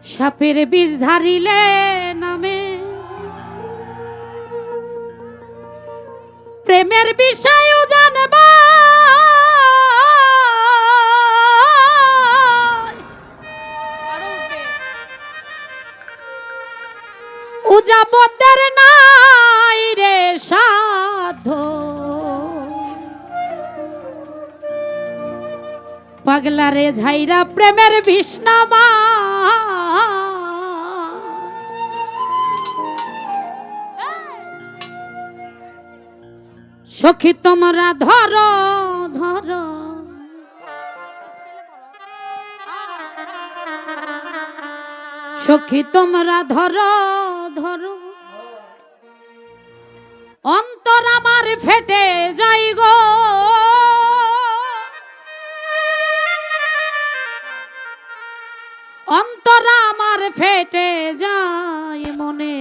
সাপের বিষ ঝারিলে নামে প্রেমের বিষয়ও জানবা উজাবতের নাই রে সাধ পাগলা রে ঝাইরা প্রেমের বিষ্ণামা সখী তোমরা ধরো ধরো সখী তোমরা ধরো ধরো অন্তর আমার ফেটে যাই গো অন্তর আমার ফেটে যায় মনে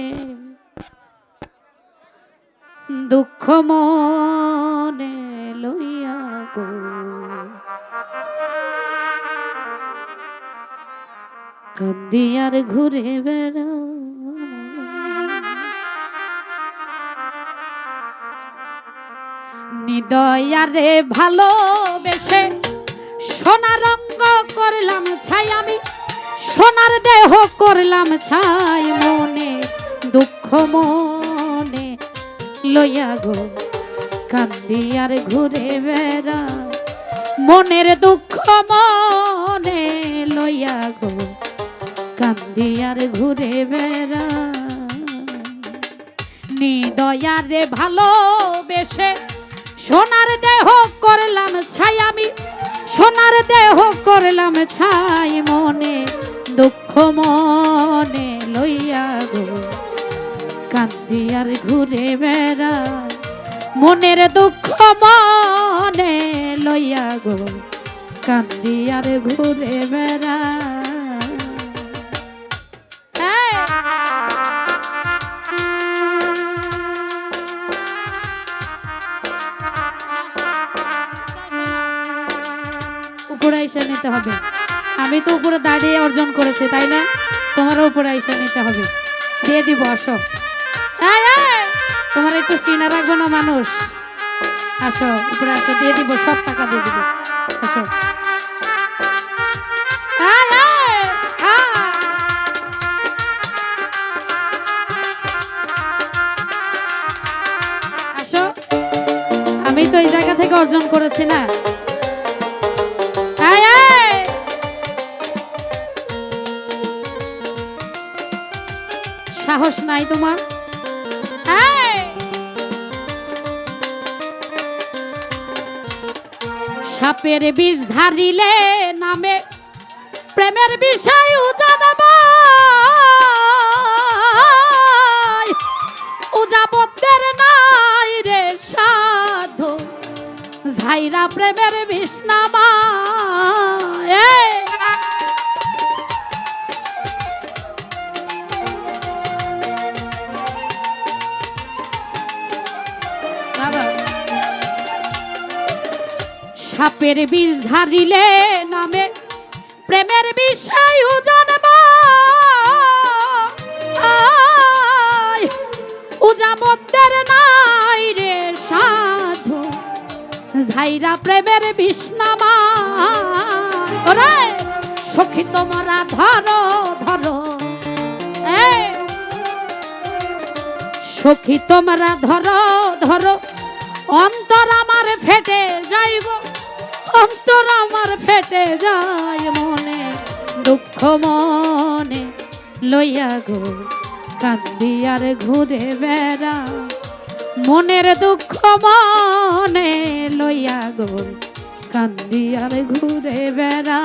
দুঃখ মনে লইয়া গো কান্দি আর ঘুরে বেড়া নিদয়ারে ভালোবেসে সোনার রঙ্গ করলাম ছাই আমি সোনার দেহ করলাম ছাই মনে দুঃখ মনে লইয়া গো কান্দি আর ঘুরে বেড়া মনের দুঃখ মনে লইয়া গো কান্দি আর ঘুরে বেড়া নিদয়ারে ভালোবেসে সোনার দেহ করলাম ছাই আমি সোনার দেহ করলাম ছাই মনে দুঃখ মনে লইয়া গো কান্দি আর ঘুরে বেড়া মনের দুঃখ মনে লইয়া গো কান্দি আর ঘুরে বেড়া উপরে আইসা নিতে হবে আমি তো উপরে দাঁড়িয়ে অর্জন করেছি তাই না তোমারও উপরে আইসা নিতে হবে দিয়ে দিব আসো তোমার একটু চিনা রাখবো না মানুষ আসো উপরে আসো দিয়ে দিব সব টাকা দিয়ে দিব আসো আসো আমি তো এই জায়গা থেকে অর্জন করেছি না সাহস নাই তোমার সাপের বিষ ধারিলে নামে প্রেমের বিষয় জানবা উজাবতের নাই রে সাধু ঝাইরা প্রেমের বিষ্ণামা সাপের বিষ ঝারিলে নামে প্রেমের বিষয় জানবা উজাবতের নাই রে সাধু ঝাইরা প্রেমের বিষ্ণামা ওরে সখী তোমরা ধরো ধরো সখী তোমরা ধরো ধরো অন্তর আমার ফেটে যাই গো অন্তর আমার ফেটে যায় মনে দুঃখ মনে লইয়া গো কান্দি আর ঘুরে বেড়া মনের দুঃখ মনে লইয়া গো কান্দি আর ঘুরে বেড়া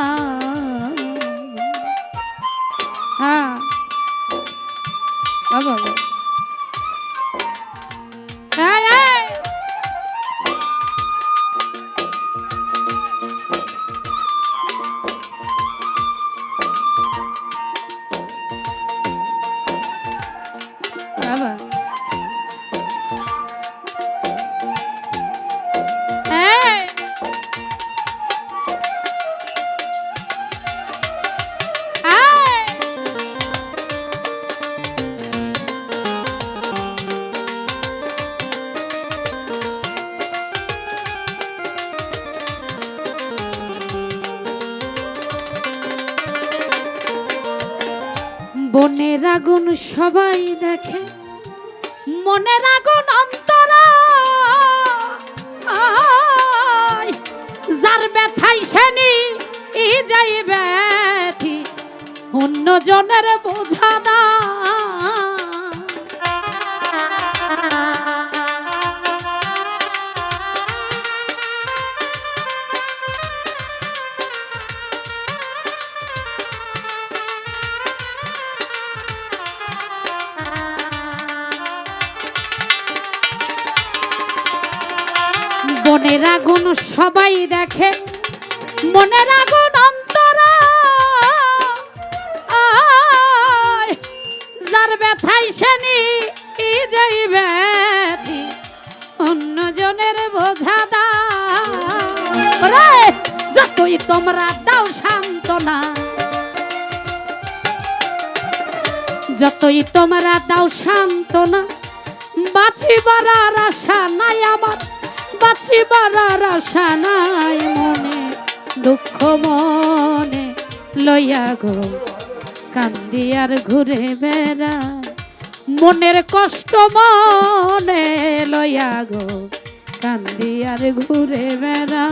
হ্যাঁ বাবা বনের আগুন সবাই দেখে, মনের আগুন অন্তরা যার ব্যথাই সেনি যাই ব্যথি অন্য জনের বোঝা না। বনের আগুন সবাই দেখে, মনের আগুন অন্তরা যার ব্যথাই সেনি যাই ব্যথি অন্য জনের বোঝা দাও। যতই তোমরা দাও সান্ত্বনা, যতই তোমরা দাও সান্ত্বনা, বাঁচিবার আর আশা নাই আমার, বাঁচিবার আর আশা নাই মনে, দুঃখ মনে লইয়া গো কান্দি আর ঘুরে বেড়া, মনের কষ্ট মনে লইয়া গো কান্দি আর ঘুরে বেড়া।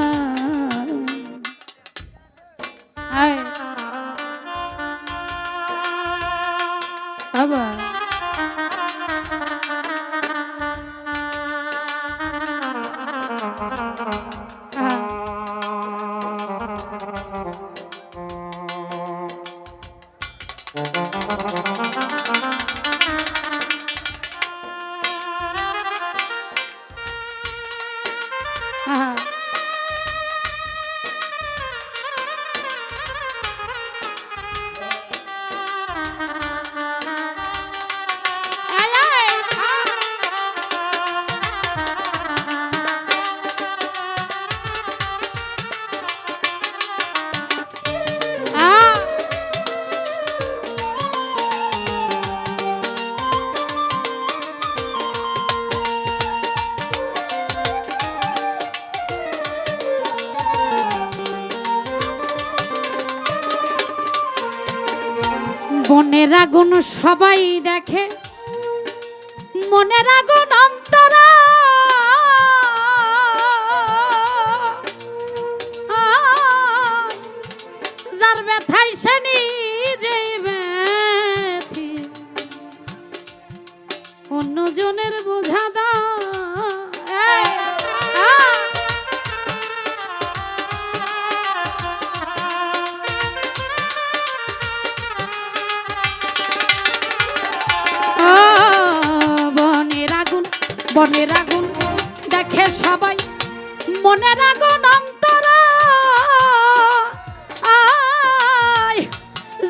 আবার বনের আগুন সবাই দেখে, মনের আগুন অন্তরা যার ব্যথাই সেনি যেই ব্যথি অন্য জনের বোঝা দাও। বনের আগুন দেখে সবাই, মনের আগুন অন্তরা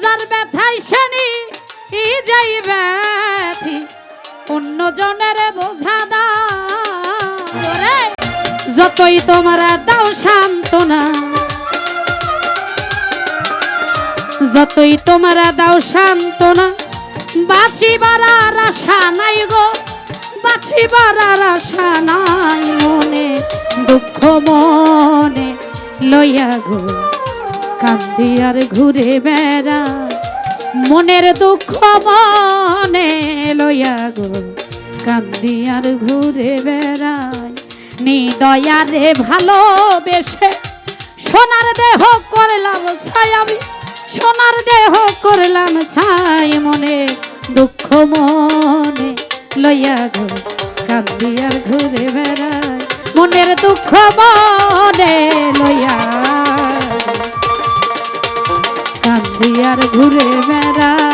যার ব্যথাই সেনি যাই ব্যথি অন্য জনের বোঝা দাও। যতই তোমরা দাও সান্ত্বনা, যতই তোমরা দাও সান্ত্বনা, বাঁচিবার আর আশা নাই গো, বাঁচিবার আর আশা নাই মনে, দুঃখ মনে লইয়া গো কান্দি আর ঘুরে বেড়া, মনের দুঃখ মনে লইয়া গো কান্দি আর ঘুরে বেড়াই। নিদয়ারে ভালোবেসে সোনার দেহ করলাম ছাই, আমি সোনার দেহ করলাম ছাই মনে, দুঃখ মনে লইয়া গো কান্দি আর ঘুরে বেড়াই, মনের দুঃখ মনে লইয়া কান্দি আর ঘুরে বেড়াই।